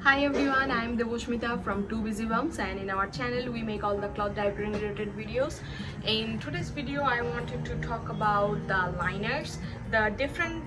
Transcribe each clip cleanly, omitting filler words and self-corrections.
Hi everyone, I am Devoshmita from Two Busy Bums, and in our channel we make all the cloth diapering related videos. In today's video I wanted to talk about the liners, the different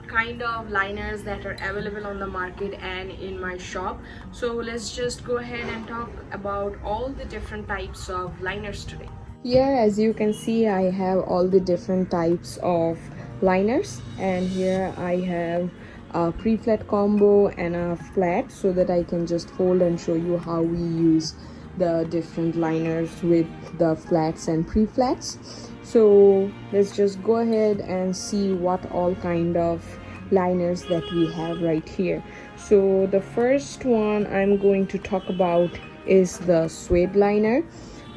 kind of liners that are available on the market and in my shop. So let's just go ahead and talk about all the different types of liners today. Here, as you can see, I have all the different types of liners, and here I have a pre-flat combo and a flat, so that I can just fold and show you how we use the different liners with the flats and pre-flats. So let's just go ahead and see what all kind of liners that we have right here. So the first one I'm going to talk about is the suede liner.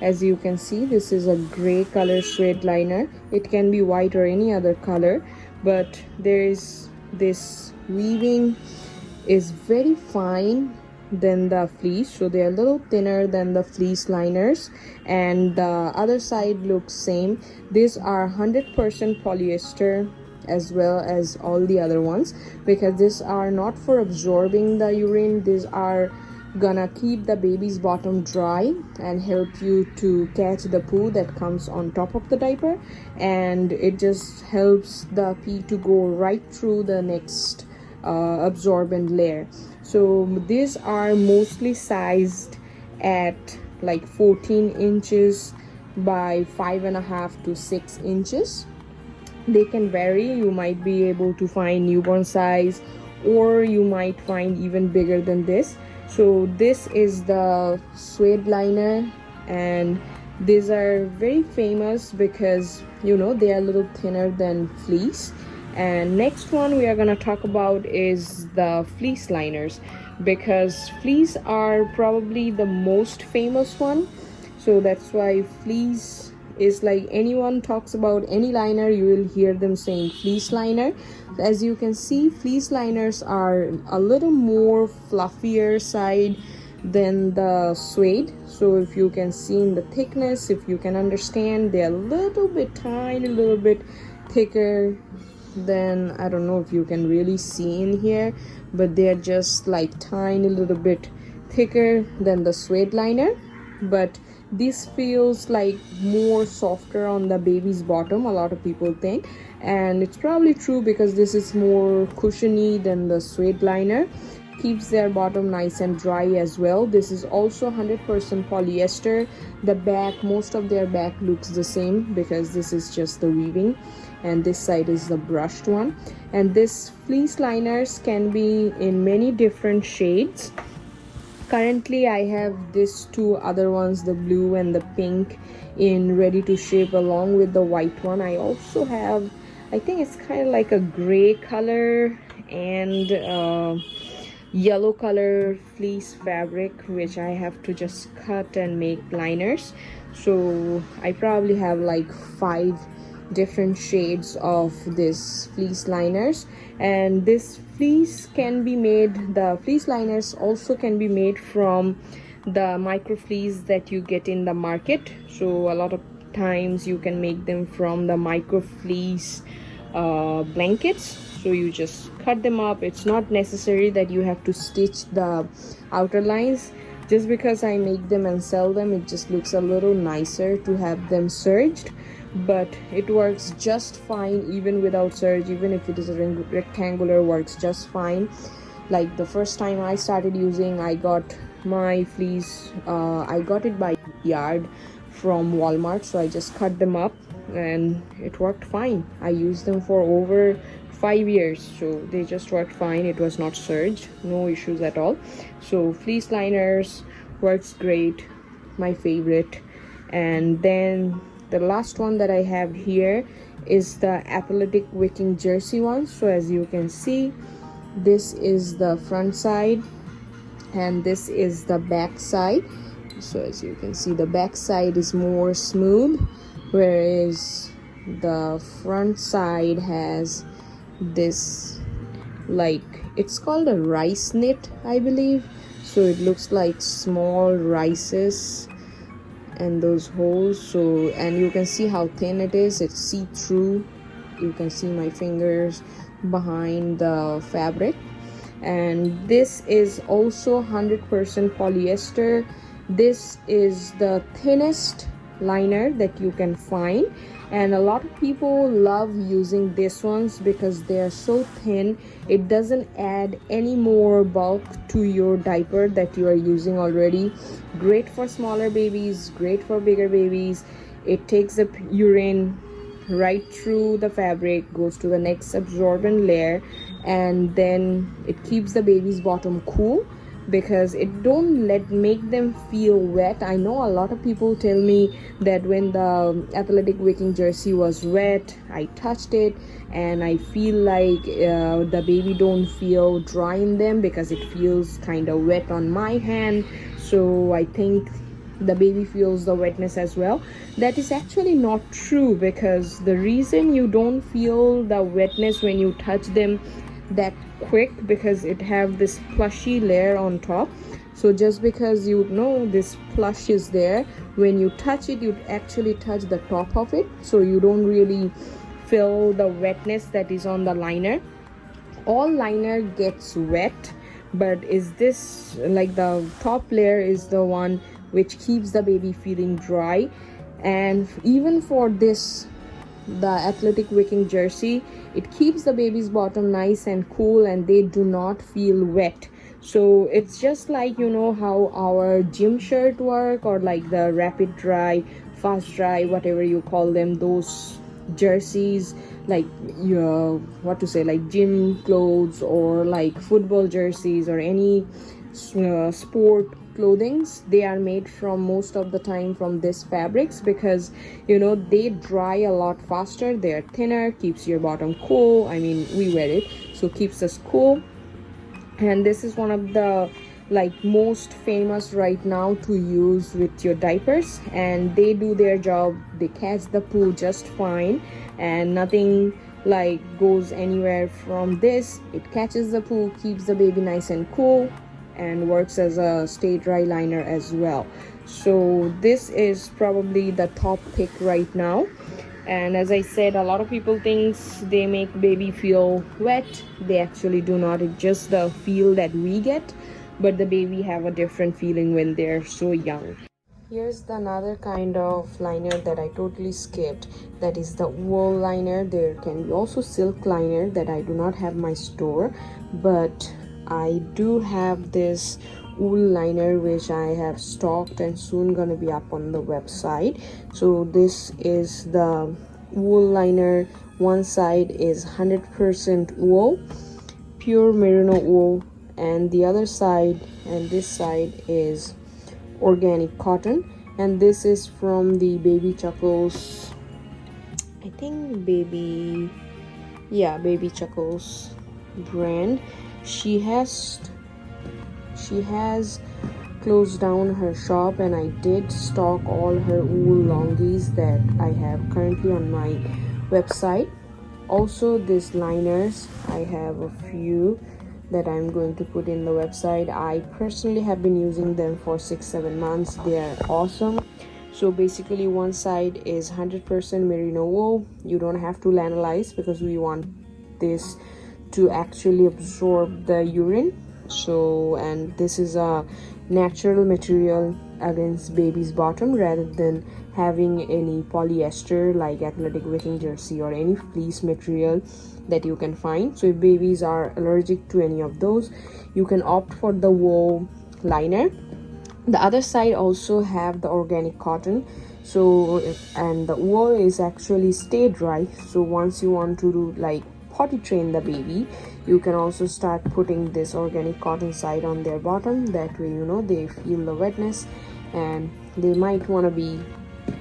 As you can see, this is a gray color suede liner. It can be white or any other color, but there is this weaving is very fine than the fleece, so they are a little thinner than the fleece liners, and the other side looks same. These are 100% polyester as well as all the other ones, because these are not for absorbing the urine. These are gonna keep the baby's bottom dry and help you to catch the poo that comes on top of the diaper, and it just helps the pee to go right through the next absorbent layer. So these are mostly sized at like 14 inches by 5.5 to 6 inches. They can vary. You might be able to find newborn size, or you might find even bigger than this. So this is the suede liner, and these are very famous because they are a little thinner than fleece. And next one we are going to talk about is the fleece liners, because fleece are probably the most famous one. So that's why fleece is like, anyone talks about any liner, you will hear them saying fleece liner. As you can see, fleece liners are a little more fluffier side than the suede. So if you can see in the thickness, if you can understand, they're a little bit tiny, a little bit thicker than, I don't know if you can really see in here, but they're just like tiny little bit thicker than the suede liner. But this feels like more softer on the baby's bottom, a lot of people think, and it's probably true because this is more cushiony than the suede liner. Keeps their bottom nice and dry as well. This is also 100% polyester. The back, most of their back looks the same because this is just the weaving, and this side is the brushed one. And this fleece liners can be in many different shades. Currently I have these two other ones, the blue and the pink, in ready to ship along with the white one. I also have, I think it's kind of like a gray color and yellow color fleece fabric, which I have to just cut and make liners. So I probably have like 5 different shades of this fleece liners. And this fleece can be made, the fleece liners also can be made from the micro fleece that you get in the market. So a lot of times you can make them from the micro fleece blankets. So you just cut them up. It's not necessary that you have to stitch the outer lines. Just because I make them and sell them, it just looks a little nicer to have them serged, but it works just fine even without serge. Even if it is a rectangular, works just fine. Like the first time I started using, I got my fleece, I got it by yard from Walmart, so I just cut them up and it worked fine. I used them for over 5 years, so they just worked fine. It was not serged, no issues at all. So fleece liners works great, my favorite. And then the last one that I have here is the athletic wicking jersey one. So as you can see, this is the front side and this is the back side. So as you can see, the back side is more smooth, whereas the front side has this, like, it's called a rice knit, I believe. So it looks like small rices and those holes. So, and you can see how thin it is, it's see-through. You can see my fingers behind the fabric. and this is also 100% polyester. This is the thinnest liner that you can find, and a lot of people love using this ones because they are so thin. It doesn't add any more bulk to your diaper that you are using already. Great for smaller babies, great for bigger babies. It takes the urine right through the fabric, goes to the next absorbent layer, and then it keeps the baby's bottom cool because it don't make them feel wet. I know a lot of people tell me that when the athletic wicking jersey was wet, I touched it and I feel like the baby don't feel dry in them because it feels kind of wet on my hand. So I think the baby feels the wetness as well. That is actually not true, because the reason you don't feel the wetness when you touch them that quick, because it have this plushy layer on top. So just because you know this plush is there, when you touch it, you actually touch the top of it, so you don't really feel the wetness that is on the liner. All liner gets wet, but is this like the top layer is the one which keeps the baby feeling dry. And even for this, the athletic wicking jersey, it keeps the baby's bottom nice and cool and they do not feel wet. So it's just like, you know how our gym shirt work, or like the rapid dry, fast dry, whatever you call them, those jerseys, like what to say, like gym clothes or like football jerseys or any sport clothings, they are made from most of the time from this fabrics, because you know they dry a lot faster, they are thinner, keeps your bottom cool. I mean, we wear it, so keeps us cool. And this is one of the like most famous right now to use with your diapers, and they do their job. They catch the poo just fine, and nothing like goes anywhere from this. It catches the poo, keeps the baby nice and cool, and works as a stay dry liner as well. So this is probably the top pick right now. And as I said, a lot of people thinks they make baby feel wet. They actually do not. It's just the feel that we get, but the baby have a different feeling when they're so young. Here's another kind of liner that I totally skipped. That is the wool liner. There can be also silk liner that I do not have my store, but I do have this wool liner which I have stocked and soon gonna be up on the website. So this is the wool liner. One side is 100% wool, pure merino wool, and the other side and this side is organic cotton. And this is from the Baby Chuckles, I think Baby Chuckles brand. She has closed down her shop, and I did stock all her wool longies that I have currently on my website. Also these liners, I have a few that I'm going to put in the website. I personally have been using them for 6-7 months. They are awesome. So basically one side is 100% merino wool. You don't have to lanolize because we want this to actually absorb the urine. So, and this is a natural material against baby's bottom rather than having any polyester like athletic wicking jersey or any fleece material that you can find. So if babies are allergic to any of those, you can opt for the wool liner. The other side also have the organic cotton. So and the wool is actually stay dry. So once you want to do like potty train the baby, you can also start putting this organic cotton side on their bottom. That way, you know, they feel the wetness and they might want to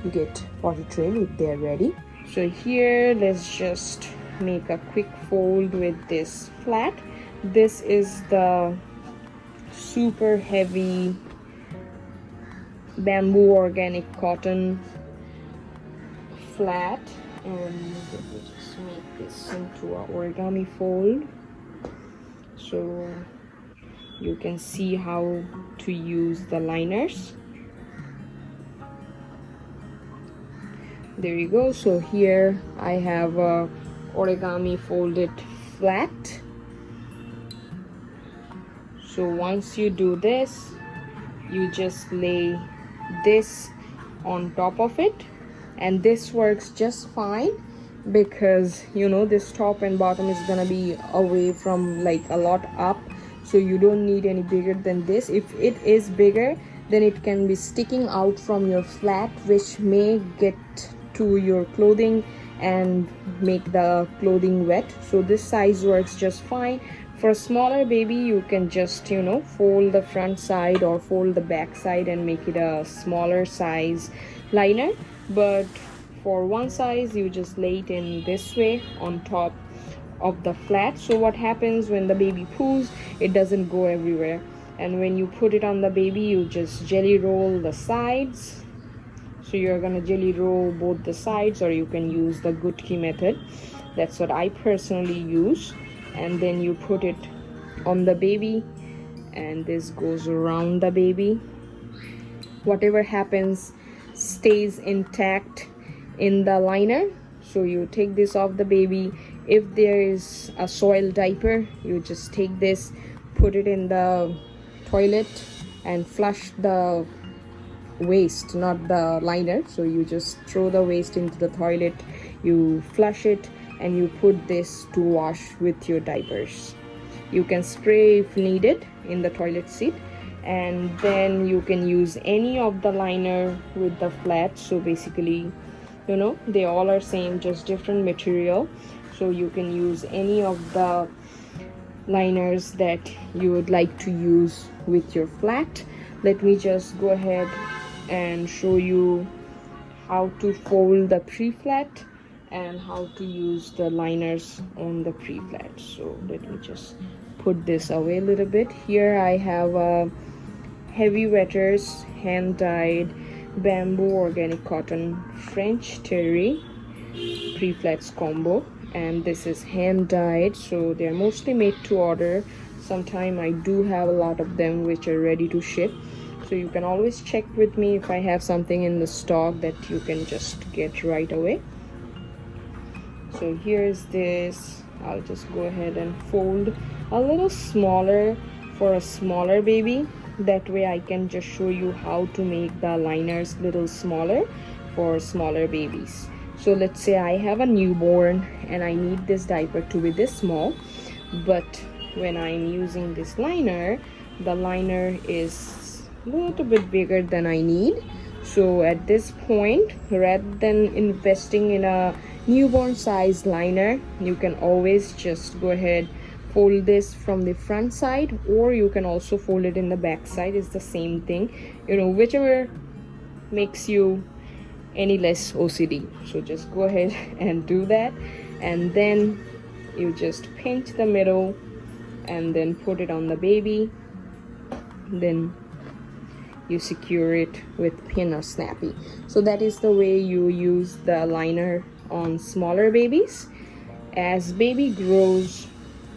get potty trained if they're ready. So here, let's just make a quick fold with this flat. This is the super heavy bamboo organic cotton flat, and let me just make this into an origami fold so you can see how to use the liners. There you go. So here I have a origami folded flat, So once you do this, you just lay this on top of it, and this works just fine because you know this top and bottom is gonna be away from like a lot up, so you don't need any bigger than this. If it is bigger, then it can be sticking out from your flat, which may get to your clothing and make the clothing wet. So this size works just fine. For a smaller baby, you can just, you know, fold the front side or fold the back side and make it a smaller size liner. But for one size, you just lay it in this way on top of the flat. So what happens when the baby poos, it doesn't go everywhere. And when you put it on the baby, you just jelly roll the sides. So you're gonna jelly roll both the sides, or you can use the Gutki method. That's what I personally use. And then you put it on the baby, and this goes around the baby. Whatever happens stays intact in the liner. So you take this off the baby. If there is a soiled diaper, you just take this, put it in the toilet and flush the waste, not the liner. So you just throw the waste into the toilet, you flush it, and you put this to wash with your diapers. You can spray if needed in the toilet seat, and then you can use any of the liner with the flat. So basically, you know, they all are same, just different material. So you can use any of the liners that you would like to use with your flat. Let me just go ahead and show you how to fold the pre-flat and how to use the liners on the pre-flat. So let me just put this away a little bit. Here I have a heavy wetters hand dyed bamboo organic cotton French terry pre-flats combo, and this is hand dyed, so they're mostly made to order. Sometime I do have a lot of them which are ready to ship, so you can always check with me if I have something in the stock that you can just get right away. So here's this. I'll just go ahead and fold a little smaller for a smaller baby. That way I can just show you how to make the liners little smaller for smaller babies. So let's say I have a newborn and I need this diaper to be this small, but when I'm using this liner, the liner is a little bit bigger than I need. So at this point, rather than investing in a newborn size liner, you can always just go ahead, fold this from the front side, or you can also fold it in the back side. It's the same thing, you know, whichever makes you any less OCD. So just go ahead and do that, and then you just pinch the middle and then put it on the baby. Then you secure it with pin or snappy. So that is the way you use the liner on smaller babies. As baby grows,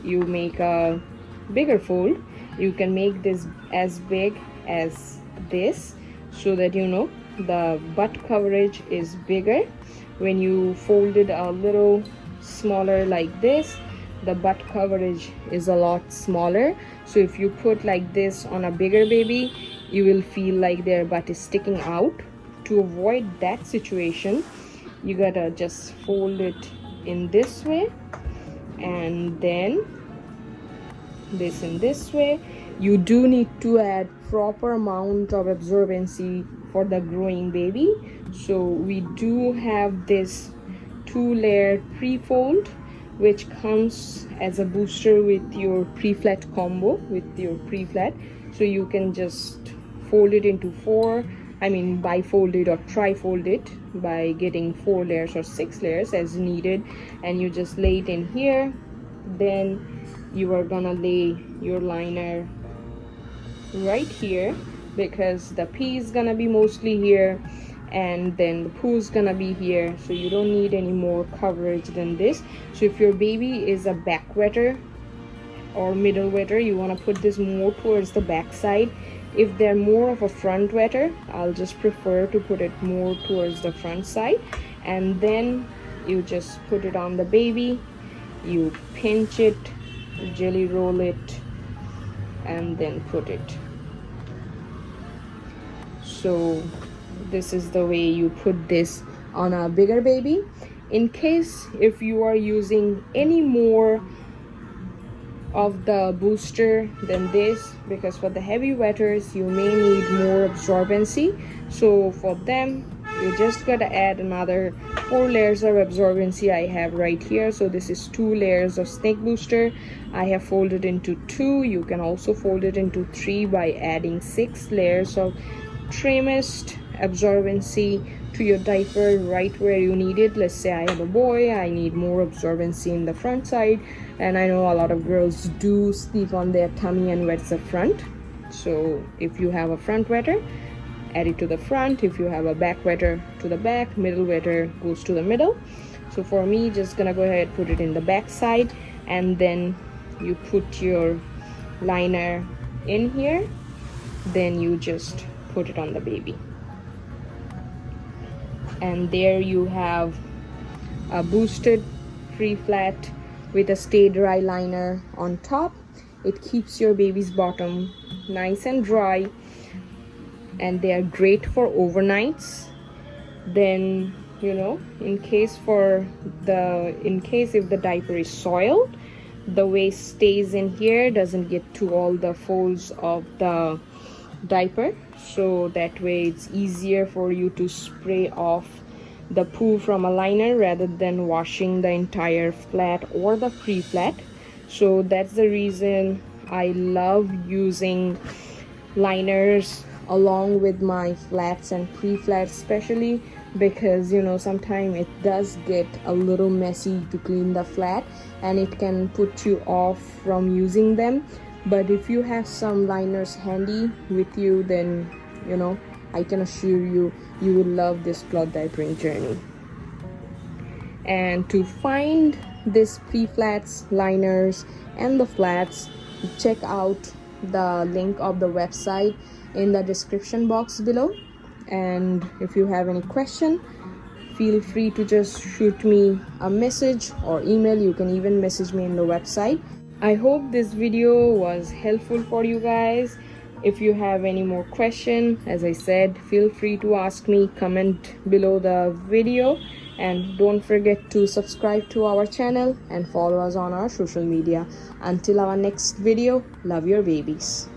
you make a bigger fold. You can make this as big as this, so that you know the butt coverage is bigger. When you fold it a little smaller like this, the butt coverage is a lot smaller. So if you put like this on a bigger baby, you will feel like their butt is sticking out. To avoid that situation, you gotta just fold it in this way, and then this in this way. You do need to add proper amount of absorbency for the growing baby. So we do have this 2-layer pre-fold, which comes as a booster with your pre-flat combo, with your pre-flat. So you can just fold it into bifold it or tri-fold it by getting 4 layers or 6 layers as needed, and you just lay it in here. Then you are gonna lay your liner right here, because the pee is gonna be mostly here, and then the poo is gonna be here. So you don't need any more coverage than this. So if your baby is a back wetter or middle wetter, you want to put this more towards the back side. If they're more of a front wetter, I'll just prefer to put it more towards the front side. And then you just put it on the baby, you pinch it, jelly roll it, and then put it. So this is the way you put this on a bigger baby. In case if you are using any more of the booster than this, because for the heavy wetters you may need more absorbency, so for them you just gotta add another 4 layers of absorbency. I have right here, so this is 2 layers of snake booster. I have folded into 2. You can also fold it into 3 by adding 6 layers of trimest absorbency to your diaper right where you need it. Let's say I have a boy, I need more absorbency in the front side, and I know a lot of girls do sleep on their tummy and wets the front. So if you have a front wetter, add it to the front. If you have a back wetter, to the back. Middle wetter goes to the middle. So for me, just gonna go ahead, put it in the back side, and then you put your liner in here, then you just put it on the baby, and there you have a boosted pre-flat with a stay dry liner on top. It keeps your baby's bottom nice and dry, and they are great for overnights. Then, you know, in case if the diaper is soiled, the waist stays in here, doesn't get to all the folds of the diaper, so that way it's easier for you to spray off the poo from a liner rather than washing the entire flat or the pre-flat. So that's the reason I love using liners along with my flats and pre-flats, especially because, you know, sometimes it does get a little messy to clean the flat and it can put you off from using them. But if you have some liners handy with you, then, you know, I can assure you, you will love this cloth diapering journey. And to find this pre-flats, liners, and the flats, check out the link of the website in the description box below. And if you have any question, feel free to just shoot me a message or email. You can even message me in the website. I hope this video was helpful for you guys. If you have any more questions, as I said, feel free to ask me, comment below the video, and don't forget to subscribe to our channel and follow us on our social media. Until our next video, love your babies.